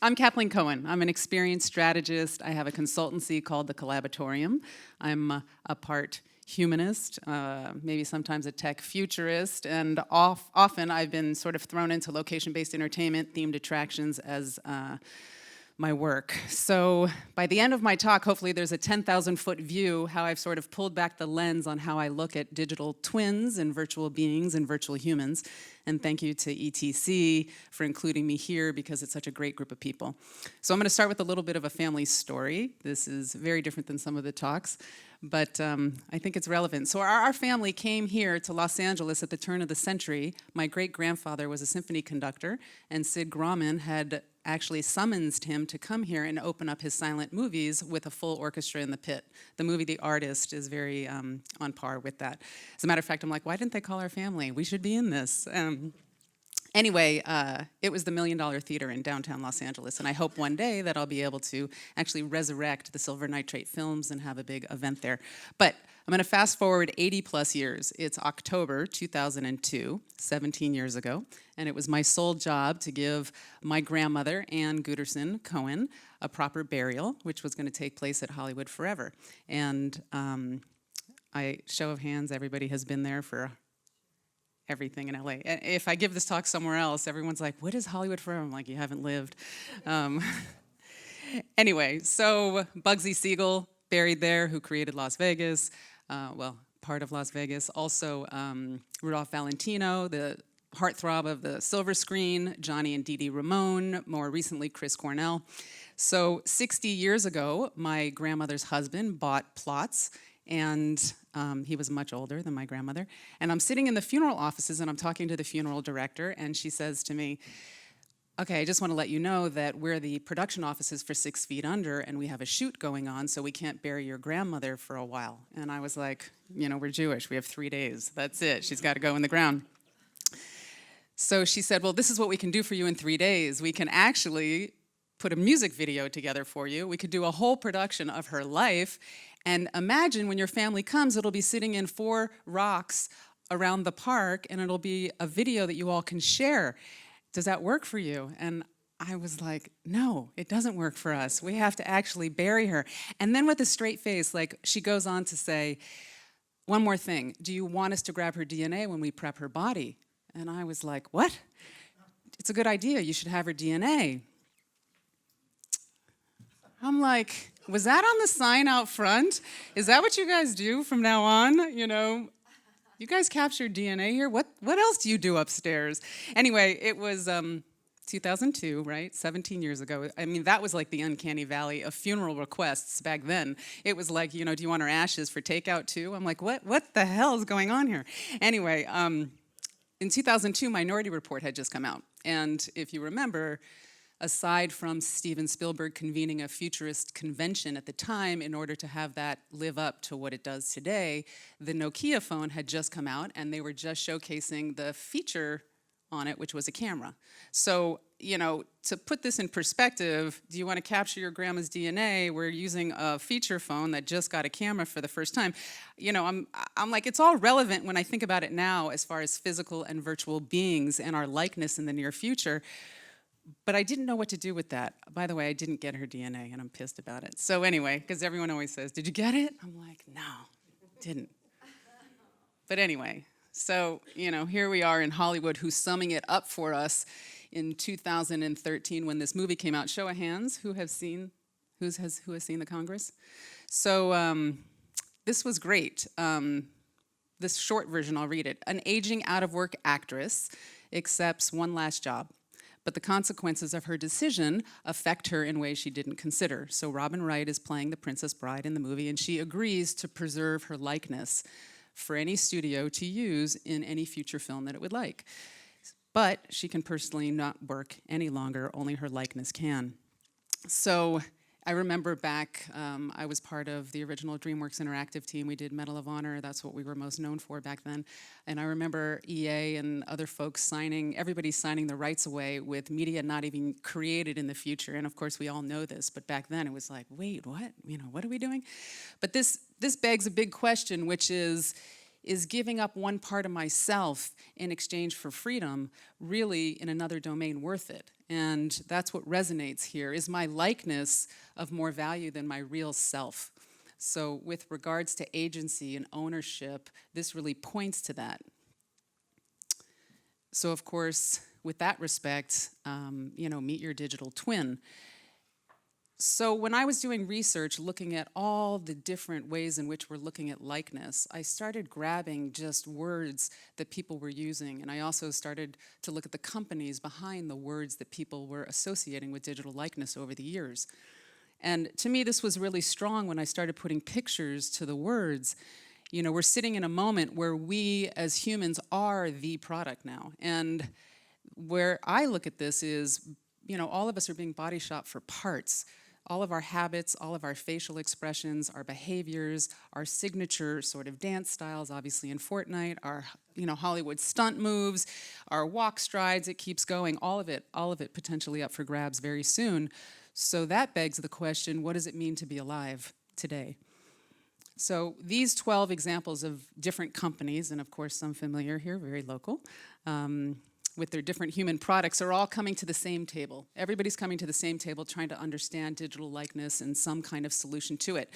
I'm Kathleen Cohen. I'm an experienced strategist. I have a consultancy called the Collaboratorium. I'm a part humanist, maybe sometimes a tech futurist, and often I've been sort of thrown into location-based entertainment, themed attractions as my work. So by the end of my talk, hopefully there's a 10,000-foot view how I've sort of pulled back the lens on how I look at digital twins and virtual beings and virtual humans. And thank you to ETC for including me here because it's such a great group of people. So I'm going to start with a little bit of a family story. This is very different than some of the talks, but I think it's relevant. So our family came here to Los Angeles at the turn of the century. My great-grandfather was a symphony conductor, and Sid Grauman had actually summonsed him to come here and open up his silent movies with a full orchestra in the pit. The movie The Artist is very on par with that. As a matter of fact, I'm like, why didn't they call our family? We should be in this. Anyway, it was the $1 Million Theater in downtown Los Angeles, and I hope one day that I'll be able to actually resurrect the Silver Nitrate films and have a big event there. But I'm going to fast forward 80 plus years. It's October 2002, 17 years ago, and it was my sole job to give my grandmother, Ann Gooderson Cohen, a proper burial, which was going to take place at Hollywood Forever. And show of hands, everybody has been there for everything in LA. If I give this talk somewhere else, everyone's like, what is Hollywood Forever? I'm like, you haven't lived. Anyway, so Bugsy Siegel, buried there, who created Las Vegas, part of Las Vegas. Also, Rudolph Valentino, the heartthrob of the silver screen, Johnny and Dee Dee Ramone, more recently Chris Cornell. So 60 years ago, my grandmother's husband bought plots, and he was much older than my grandmother. And I'm sitting in the funeral offices, and I'm talking to the funeral director, and she says to me, okay, I just want to let you know that we're the production offices for 6 Feet Under, and we have a shoot going on, so we can't bury your grandmother for a while. And I was like, you know, we're Jewish. We have 3 days. That's it. She's got to go in the ground. So she said, well, this is what we can do for you in 3 days. We can actually put a music video together for you. We could do a whole production of her life. And imagine when your family comes, it'll be sitting in 4 rocks around the park, and it'll be a video that you all can share. Does that work for you? And I was like, no, it doesn't work for us. We have to actually bury her. And then with a straight face, like, she goes on to say, one more thing. Do you want us to grab her DNA when we prep her body? And I was like, what? It's a good idea. You should have her DNA. I'm like, was that on the sign out front? Is that what you guys do from now on? You know, you guys capture DNA here? What else do you do upstairs? Anyway, it was 2002, right? 17 years ago. I mean, that was like the uncanny valley of funeral requests back then. It was like, you know, do you want our ashes for takeout too? I'm like, what the hell is going on here? Anyway, in 2002, Minority Report had just come out. And if you remember, aside from Steven Spielberg convening a futurist convention at the time in order to have that live up to what it does today, the Nokia phone had just come out, and they were just showcasing the feature on it, which was a camera. So, you know, to put this in perspective, do you want to capture your grandma's DNA? We're using a feature phone that just got a camera for the first time. You know, I'm like, it's all relevant when I think about it now as far as physical and virtual beings and our likeness in the near future. But I didn't know what to do with that. By the way, I didn't get her DNA, and I'm pissed about it. So anyway, because everyone always says, did you get it? I'm like, no, didn't. But anyway, so, you know, here we are in Hollywood, who's summing it up for us in 2013 when this movie came out. Show of hands, who has seen the Congress? So this was great. This short version, I'll read it. An aging out-of-work actress accepts one last job, but the consequences of her decision affect her in ways she didn't consider. So Robin Wright is playing the Princess Bride in the movie, and she agrees to preserve her likeness for any studio to use in any future film that it would like. But she can personally not work any longer, only her likeness can. So I remember back, I was part of the original DreamWorks Interactive team. We did Medal of Honor. That's what we were most known for back then. And I remember EA and other folks everybody signing the rights away with media not even created in the future. And of course, we all know this, but back then it was like, wait, what? You know, what are we doing? But this begs a big question, which is, is giving up one part of myself in exchange for freedom really in another domain worth it? And that's what resonates here. Is my likeness of more value than my real self? So with regards to agency and ownership, this really points to that. So of course, with that respect, meet your digital twin. So when I was doing research, looking at all the different ways in which we're looking at likeness, I started grabbing just words that people were using, and I also started to look at the companies behind the words that people were associating with digital likeness over the years. And to me, this was really strong when I started putting pictures to the words. You know, we're sitting in a moment where we as humans are the product now. And where I look at this is, all of us are being body shopped for parts. All of our habits, all of our facial expressions, our behaviors, our signature sort of dance styles, obviously in Fortnite, our Hollywood stunt moves, our walk strides, it keeps going, all of it potentially up for grabs very soon. So that begs the question, what does it mean to be alive today? So these 12 examples of different companies, and of course some familiar here, very local, with their different human products are all coming to the same table. Everybody's coming to the same table trying to understand digital likeness and some kind of solution to it.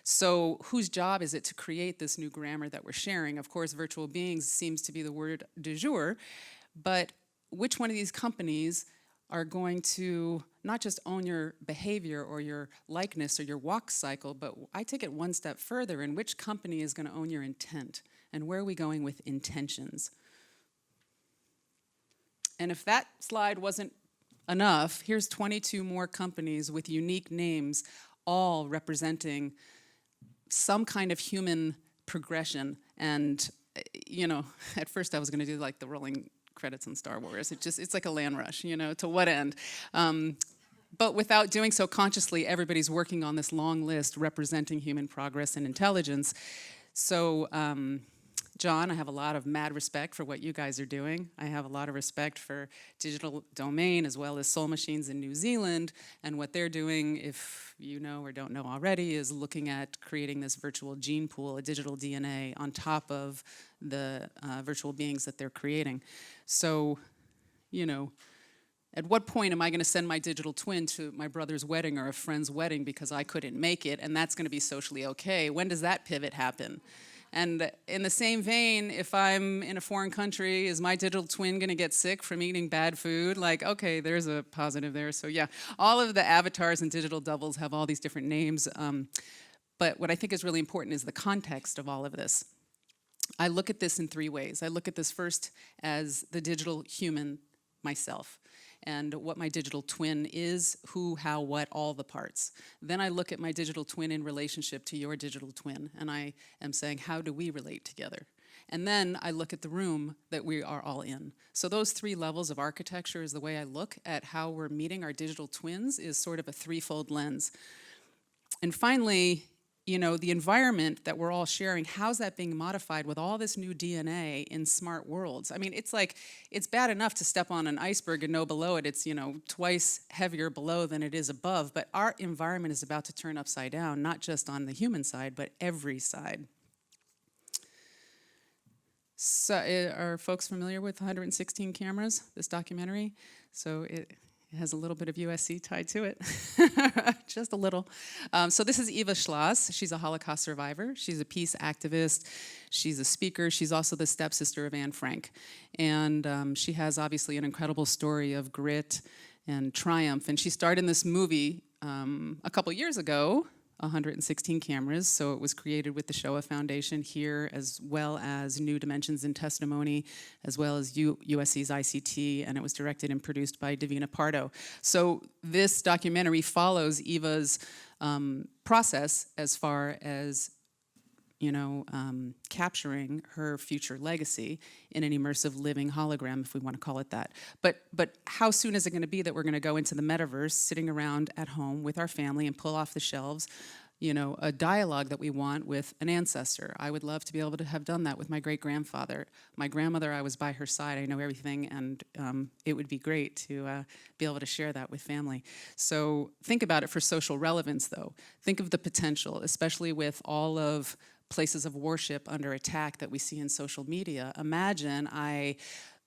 So whose job is it to create this new grammar that we're sharing? Of course, virtual beings seems to be the word du jour, but which one of these companies are going to not just own your behavior or your likeness or your walk cycle, but I take it one step further, and which company is going to own your intent? And where are we going with intentions? And if that slide wasn't enough, here's 22 more companies with unique names, all representing some kind of human progression. And, at first I was going to do like the rolling credits on Star Wars. It's like a land rush, to what end? But without doing so consciously, everybody's working on this long list representing human progress and intelligence. So, John, I have a lot of mad respect for what you guys are doing. I have a lot of respect for Digital Domain as well as Soul Machines in New Zealand, and what they're doing, if you know or don't know already, is looking at creating this virtual gene pool, a digital DNA, on top of the virtual beings that they're creating. So, at what point am I going to send my digital twin to my brother's wedding or a friend's wedding because I couldn't make it, and that's going to be socially okay? When does that pivot happen? And in the same vein, if I'm in a foreign country, is my digital twin going to get sick from eating bad food? Like, okay, there's a positive there. So yeah, all of the avatars and digital doubles have all these different names. But what I think is really important is the context of all of this. I look at this in three ways. I look at this first as the digital human, myself, and what my digital twin is, who, how, what, all the parts. Then I look at my digital twin in relationship to your digital twin, and I am saying, how do we relate together? And then I look at the room that we are all in. So those three levels of architecture is the way I look at how we're meeting our digital twins, is sort of a threefold lens. And finally, the environment that we're all sharing, how's that being modified with all this new DNA in smart worlds? I mean, it's bad enough to step on an iceberg and know below it it's, twice heavier below than it is above, but our environment is about to turn upside down, not just on the human side, but every side. So are folks familiar with 116 cameras, this documentary? So it has a little bit of USC tied to it, just a little. So this is Eva Schloss. She's a Holocaust survivor. She's a peace activist. She's a speaker. She's also the stepsister of Anne Frank. And she has obviously an incredible story of grit and triumph. And she starred in this movie a couple years ago, 116 cameras. So it was created with the Shoah Foundation here, as well as New Dimensions in Testimony, as well as USC's ICT, and it was directed and produced by Davina Pardo. So this documentary follows Eva's process as far as capturing her future legacy in an immersive living hologram, if we want to call it that. But how soon is it going to be that we're going to go into the metaverse, sitting around at home with our family and pull off the shelves, a dialogue that we want with an ancestor? I would love to be able to have done that with my great-grandfather. My grandmother, I was by her side. I know everything, and it would be great to be able to share that with family. So think about it for social relevance, though. Think of the potential, especially with all of places of worship under attack that we see in social media. Imagine I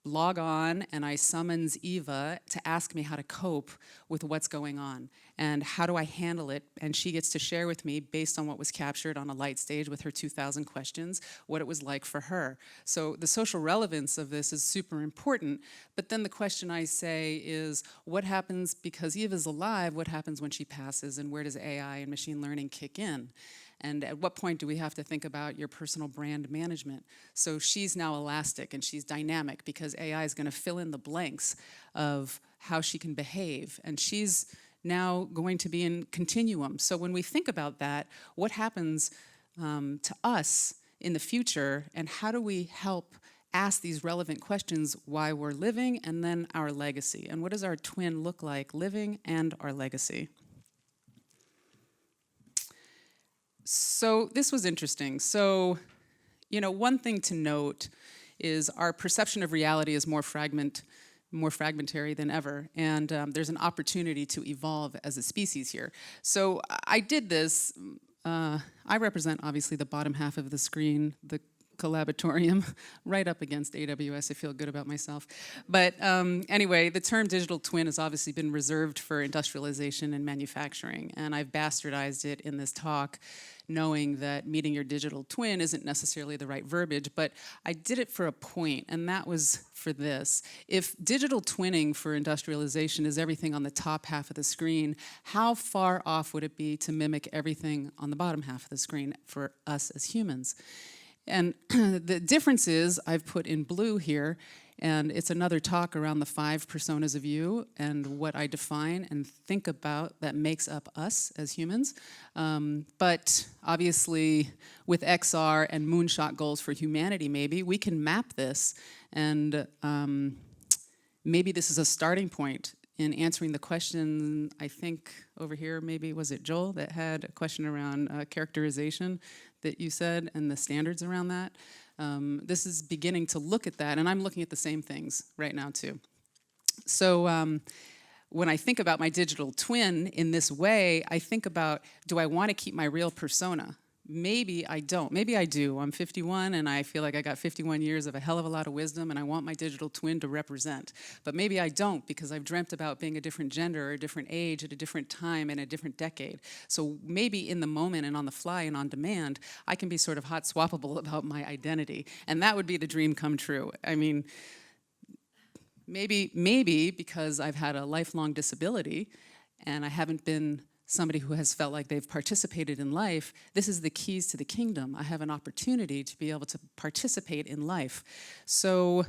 log on and I summons Eva to ask me how to cope with what's going on and how do I handle it, and she gets to share with me, based on what was captured on a light stage with her 2,000 questions, what it was like for her. So the social relevance of this is super important, but then the question I say is, what happens, because Eva's alive, what happens when she passes, and where does AI and machine learning kick in? And at what point do we have to think about your personal brand management? So she's now elastic and she's dynamic because AI is going to fill in the blanks of how she can behave. And she's now going to be in continuum. So when we think about that, what happens to us in the future, and how do we help ask these relevant questions, why we're living, and then our legacy? And what does our twin look like, living and our legacy? So this was interesting. So, one thing to note is our perception of reality is more fragmentary than ever, and there's an opportunity to evolve as a species here. So I did this. I represent, obviously, the bottom half of the screen, the Collaboratorium, right up against AWS. I feel good about myself. But anyway, the term digital twin has obviously been reserved for industrialization and manufacturing, and I've bastardized it in this talk, knowing that meeting your digital twin isn't necessarily the right verbiage, but I did it for a point, and that was for this. If digital twinning for industrialization is everything on the top half of the screen, how far off would it be to mimic everything on the bottom half of the screen for us as humans? And the difference is, I've put in blue here, and it's another talk around the 5 personas of you and what I define and think about that makes up us as humans. But obviously, with XR and moonshot goals for humanity, maybe, we can map this, and maybe this is a starting point in answering the question. I think over here, maybe, was it Joel that had a question around characterization that you said, and the standards around that. This is beginning to look at that, and I'm looking at the same things right now too. So when I think about my digital twin in this way, I think about, do I want to keep my real persona? Maybe I don't. Maybe I do. I'm 51 and I feel like I got 51 years of a hell of a lot of wisdom and I want my digital twin to represent. But maybe I don't, because I've dreamt about being a different gender or a different age at a different time in a different decade. So maybe in the moment and on the fly and on demand, I can be sort of hot swappable about my identity. And that would be the dream come true. I mean, maybe because I've had a lifelong disability and I haven't been somebody who has felt like they've participated in life, this is the keys to the kingdom. I have an opportunity to be able to participate in life. So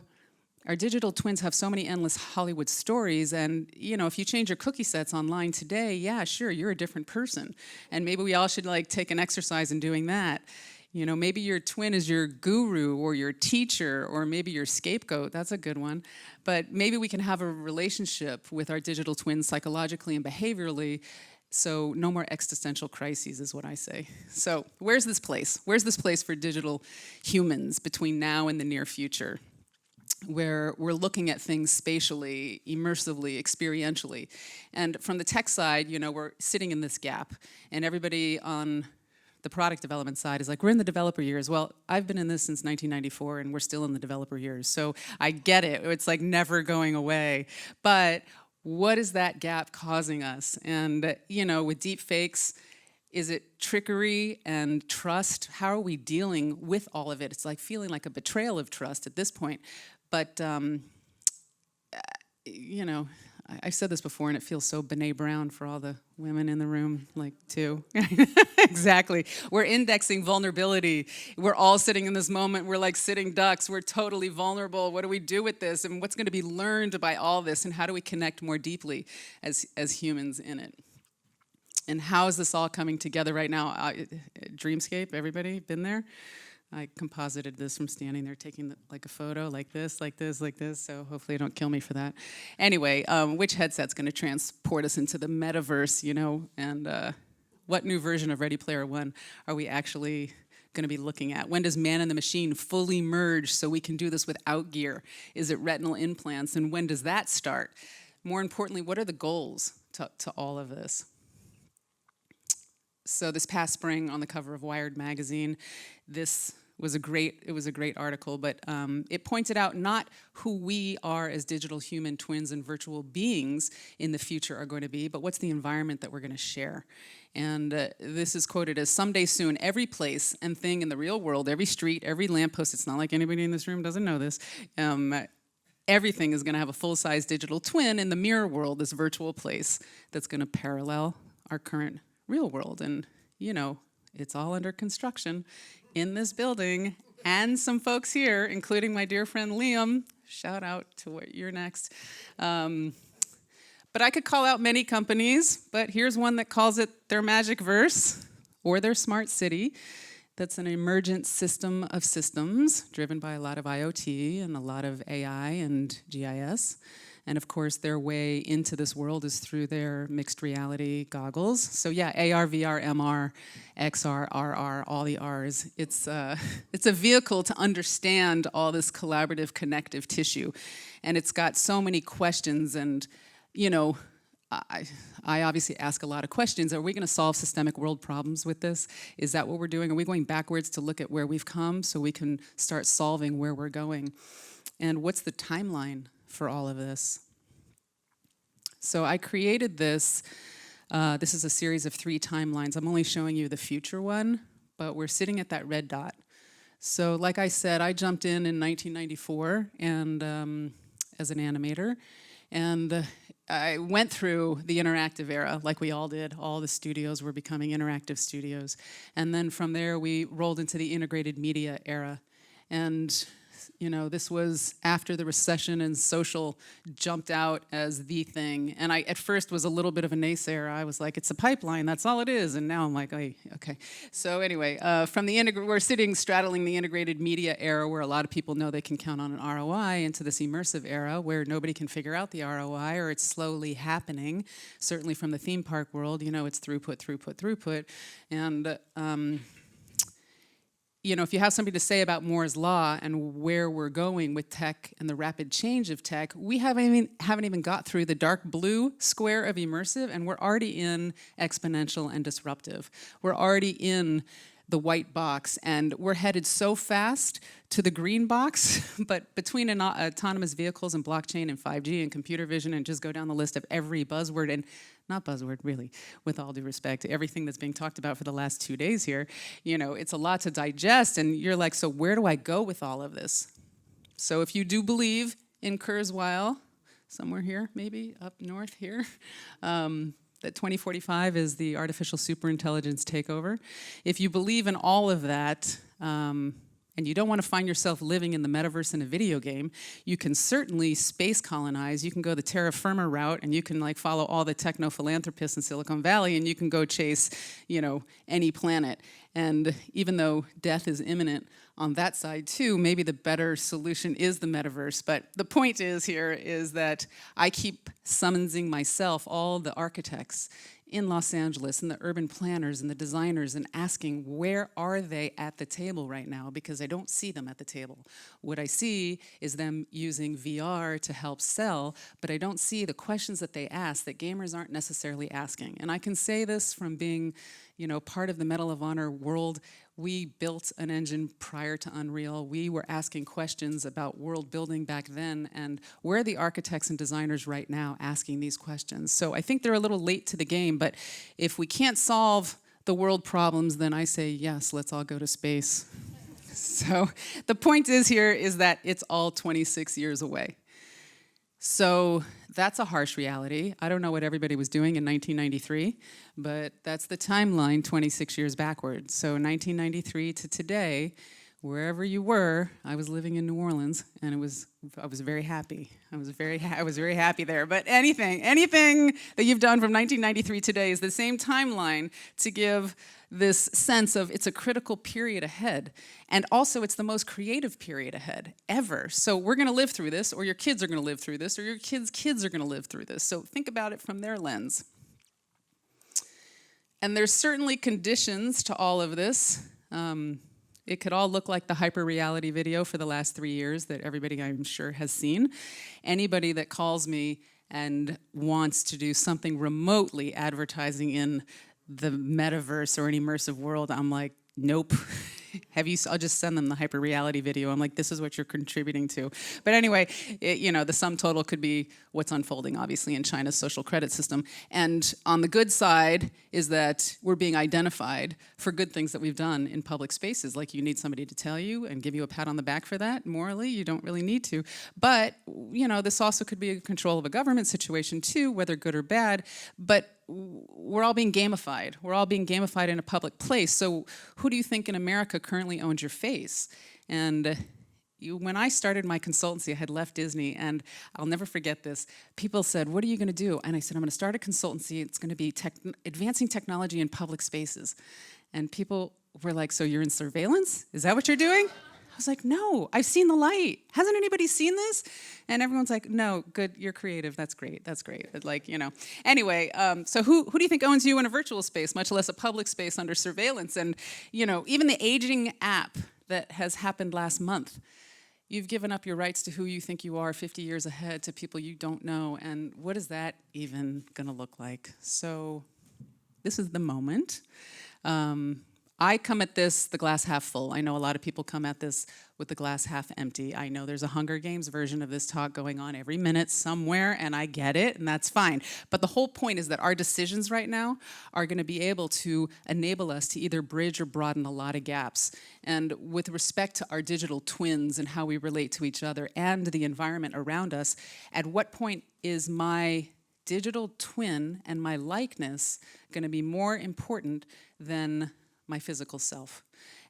our digital twins have so many endless Hollywood stories, and if you change your cookie sets online today, yeah, sure, you're a different person. And maybe we all should take an exercise in doing that. Maybe your twin is your guru or your teacher or maybe your scapegoat. That's a good one. But maybe we can have a relationship with our digital twins psychologically and behaviorally. So no more existential crises is what I say. So where's this place? Where's this place for digital humans between now and the near future, where we're looking at things spatially, immersively, experientially? And from the tech side, we're sitting in this gap. And everybody on the product development side is like, we're in the developer years. Well, I've been in this since 1994, and we're still in the developer years. So I get it. It's like never going away. But what is that gap causing us? And, with deep fakes, is it trickery and trust? How are we dealing with all of it? It's like feeling like a betrayal of trust at this point. But, I've said this before, and it feels so Brene Brown for all the women in the room, too. Exactly. We're indexing vulnerability. We're all sitting in this moment. We're like sitting ducks. We're totally vulnerable. What do we do with this? And what's going to be learned by all this? And how do we connect more deeply as humans in it? And how is this all coming together right now? Dreamscape, everybody been there? I composited this from standing there taking a photo like this, so hopefully you don't kill me for that. Anyway, which headset's going to transport us into the metaverse, and what new version of Ready Player One are we actually going to be looking at? When does man and the machine fully merge so we can do this without gear? Is it retinal implants, and when does that start? More importantly, what are the goals to all of this? So this past spring, on the cover of Wired magazine, this was a great article, but it pointed out not who we are as digital human twins and virtual beings in the future are going to be, but what's the environment that we're going to share. And this is quoted as, someday soon, every place and thing in the real world, every street, every lamppost, it's not like anybody in this room doesn't know this, everything is going to have a full-size digital twin in the mirror world, this virtual place that's going to parallel our current real world. And, you know, it's all under construction in this building, and some folks here, including my dear friend Liam. Shout out to what you're next. But I could call out many companies, but here's one that calls it their magic verse or their smart city. That's an emergent system of systems driven by a lot of IoT and a lot of AI and GIS. And of course, their way into this world is through their mixed reality goggles. So yeah, AR, VR, MR, XR, RR, all the Rs. It's a vehicle to understand all this collaborative connective tissue. And it's got so many questions, and you know, I obviously ask a lot of questions. Are we going to solve systemic world problems with this? Is that what we're doing? Are we going backwards to look at where we've come so we can start solving where we're going? And what's the timeline for all of this? So I created this. This is a series of 3 timelines. I'm only showing you the future one, but we're sitting at that red dot. So like I said, I jumped in 1994 and as an animator. And I went through the interactive era, like we all did. All the studios were becoming interactive studios. And then from there, we rolled into the integrated media era. And you know, this was after the recession, and social jumped out as the thing. And I, at first, was a little bit of a naysayer. I was like, it's a pipeline, that's all it is. And now I'm like, oh, okay. So anyway, from the we're straddling the integrated media era, where a lot of people know they can count on an ROI, into this immersive era where nobody can figure out the ROI, or it's slowly happening. Certainly from the theme park world, you know, it's throughput, throughput, throughput. And you know, if you have something to say about Moore's Law and where we're going with tech and the rapid change of tech, we haven't even got through the dark blue square of immersive, and we're already in exponential and disruptive. We're already in the white box, and we're headed so fast to the green box, but between autonomous vehicles and blockchain and 5G and computer vision, and just go down the list of every buzzword, and not buzzword really, with all due respect, everything that's being talked about for the last 2 days here, you know, it's a lot to digest, and you're like, so where do I go with all of this? So if you do believe in Kurzweil, somewhere here, maybe up north here, that 2045 is the artificial superintelligence takeover. If you believe in all of that, and you don't want to find yourself living in the metaverse in a video game, you can certainly space colonize. You can go the terra firma route, and you can like follow all the techno-philanthropists in Silicon Valley, and you can go chase, you know, any planet. And even though death is imminent on that side too, maybe the better solution is the metaverse. But the point is here is that I keep summoning myself, all the architects in Los Angeles, and the urban planners and the designers, and asking, where are they at the table right now? Because I don't see them at the table. What I see is them using VR to help sell, but I don't see the questions that they ask that gamers aren't necessarily asking. And I can say this from being, you know, part of the Medal of Honor world. We built an engine prior to Unreal. We were asking questions about world building back then, and where are the architects and designers right now asking these questions? So I think they're a little late to the game, but if we can't solve the world problems, then I say, yes, let's all go to space. So the point is here is that it's all 26 years away. So that's a harsh reality. I don't know what everybody was doing in 1993, but that's the timeline 26 years backwards. So 1993 to today, wherever you were, I was living in New Orleans, and I was very happy. I was very happy there. But anything that you've done from 1993 today is the same timeline to give this sense of it's a critical period ahead. And also it's the most creative period ahead ever. So we're gonna live through this, or your kids are gonna live through this, or your kids' kids are gonna live through this. So think about it from their lens. And there's certainly conditions to all of this. It could all look like the hyper-reality video for the last 3 years that everybody, I'm sure, has seen. Anybody that calls me and wants to do something remotely advertising in the metaverse or an immersive world, I'm like, nope. I'll just send them the hyper reality video. I'm like, this is what you're contributing to. But anyway, the sum total could be what's unfolding, obviously, in China's social credit system. And on the good side is that we're being identified for good things that we've done in public spaces. Like, you need somebody to tell you and give you a pat on the back for that. Morally, you don't really need to. But, this also could be a control of a government situation too, whether good or bad. But we're all being gamified. We're all being gamified in a public place. So who do you think in America currently owns your face? And when I started my consultancy, I had left Disney, and I'll never forget this. People said, what are you going to do? And I said, I'm going to start a consultancy. It's going to be advancing technology in public spaces. And people were like, so you're in surveillance? Is that what you're doing? I was like, no, I've seen the light. Hasn't anybody seen this? And everyone's like, no, good, you're creative, that's great. But Anyway, so who do you think owns you in a virtual space, much less a public space under surveillance? And, even the aging app that has happened last month, you've given up your rights to who you think you are 50 years ahead to people you don't know. And what is that even gonna look like? So this is the moment. I come at this the glass half full. I know a lot of people come at this with the glass half empty. I know there's a Hunger Games version of this talk going on every minute somewhere, and I get it, and that's fine. But the whole point is that our decisions right now are going to be able to enable us to either bridge or broaden a lot of gaps. And with respect to our digital twins and how we relate to each other and the environment around us, at what point is my digital twin and my likeness going to be more important than my physical self?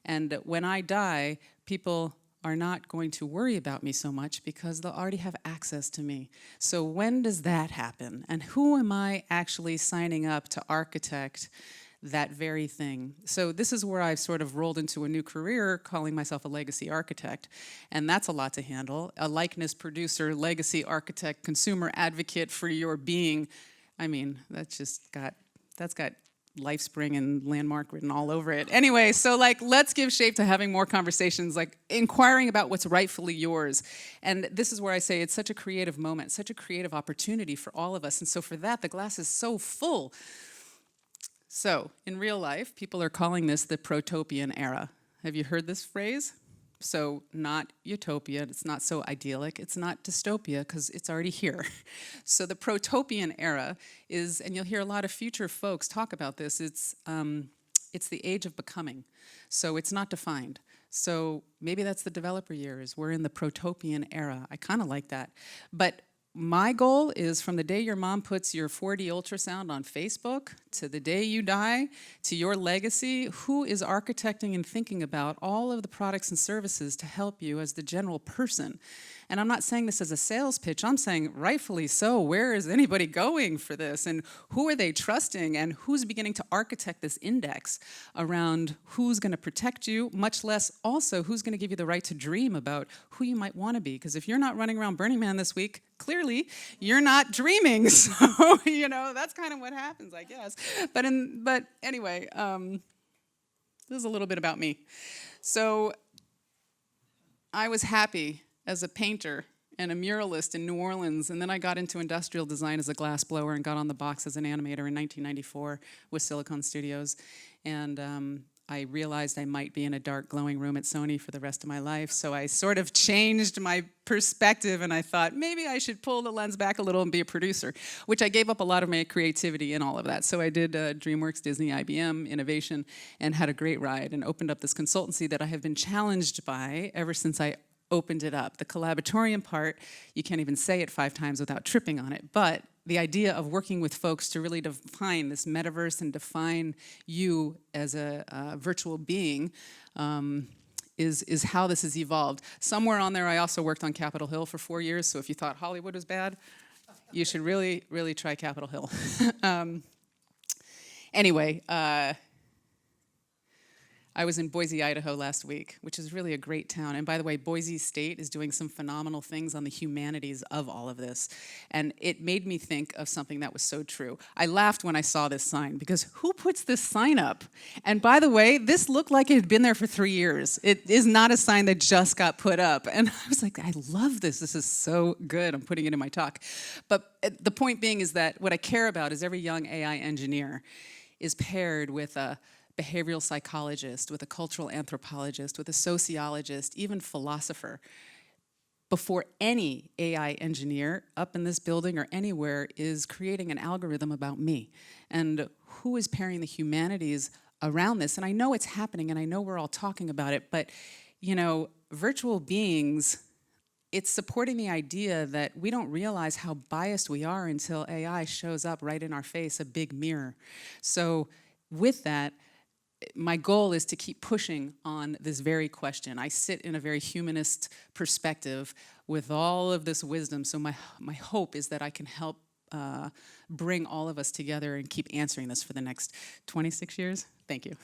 And when I die, people are not going to worry about me so much because they'll already have access to me. So when does that happen? And who am I actually signing up to architect that very thing? So this is where I've sort of rolled into a new career, calling myself a legacy architect. And that's a lot to handle. A likeness producer, legacy architect, consumer advocate for your being. I mean, that's got LifeSpring and Landmark written all over it. Anyway, so let's give shape to having more conversations, inquiring about what's rightfully yours. And this is where I say it's such a creative moment, such a creative opportunity for all of us. And so for that, the glass is so full. So in real life, people are calling this the Protopian era. Have you heard this phrase? So not utopia, it's not so idyllic, it's not dystopia, because it's already here. So the Protopian era is, and you'll hear a lot of future folks talk about this, it's the age of becoming. So it's not defined. So maybe that's the developer years. We're in the Protopian era. I kind of like that. But my goal is from the day your mom puts your 4D ultrasound on Facebook to the day you die, to your legacy, who is architecting and thinking about all of the products and services to help you as the general person? And I'm not saying this as a sales pitch, I'm saying rightfully so. Where is anybody going for this? And who are they trusting? And who's beginning to architect this index around who's going to protect you, much less also who's going to give you the right to dream about who you might want to be? Because if you're not running around Burning Man this week, clearly you're not dreaming. So, that's kind of what happens, I guess. But anyway, this is a little bit about me. So I was happy as a painter and a muralist in New Orleans, and then I got into industrial design as a glass blower and got on the box as an animator in 1994 with Silicon Studios. And I realized I might be in a dark, glowing room at Sony for the rest of my life, so I sort of changed my perspective, and I thought maybe I should pull the lens back a little and be a producer, which I gave up a lot of my creativity in all of that. So I did DreamWorks, Disney, IBM, innovation, and had a great ride, and opened up this consultancy that I have been challenged by ever since I opened it up. The Collaboratorium part, you can't even say it 5 times without tripping on it, but the idea of working with folks to really define this metaverse and define you as a virtual being is how this has evolved. Somewhere on there, I also worked on Capitol Hill for 4 years, so if you thought Hollywood was bad, you should really, really try Capitol Hill. Anyway, I was in Boise, Idaho last week, which is really a great town. And by the way, Boise State is doing some phenomenal things on the humanities of all of this. And it made me think of something that was so true. I laughed when I saw this sign, because who puts this sign up? And by the way, this looked like it had been there for 3 years. It is not a sign that just got put up. And I was like, I love this. This is so good. I'm putting it in my talk. But the point being is that what I care about is every young AI engineer is paired with a behavioral psychologist, with a cultural anthropologist, with a sociologist, even philosopher, before any AI engineer up in this building or anywhere is creating an algorithm about me. And who is pairing the humanities around this? And I know it's happening, and I know we're all talking about it, but you know, virtual beings, it's supporting the idea that we don't realize how biased we are until AI shows up right in our face, a big mirror. So with that, my goal is to keep pushing on this very question. I sit in a very humanist perspective with all of this wisdom, so my hope is that I can help bring all of us together and keep answering this for the next 26 years. Thank you.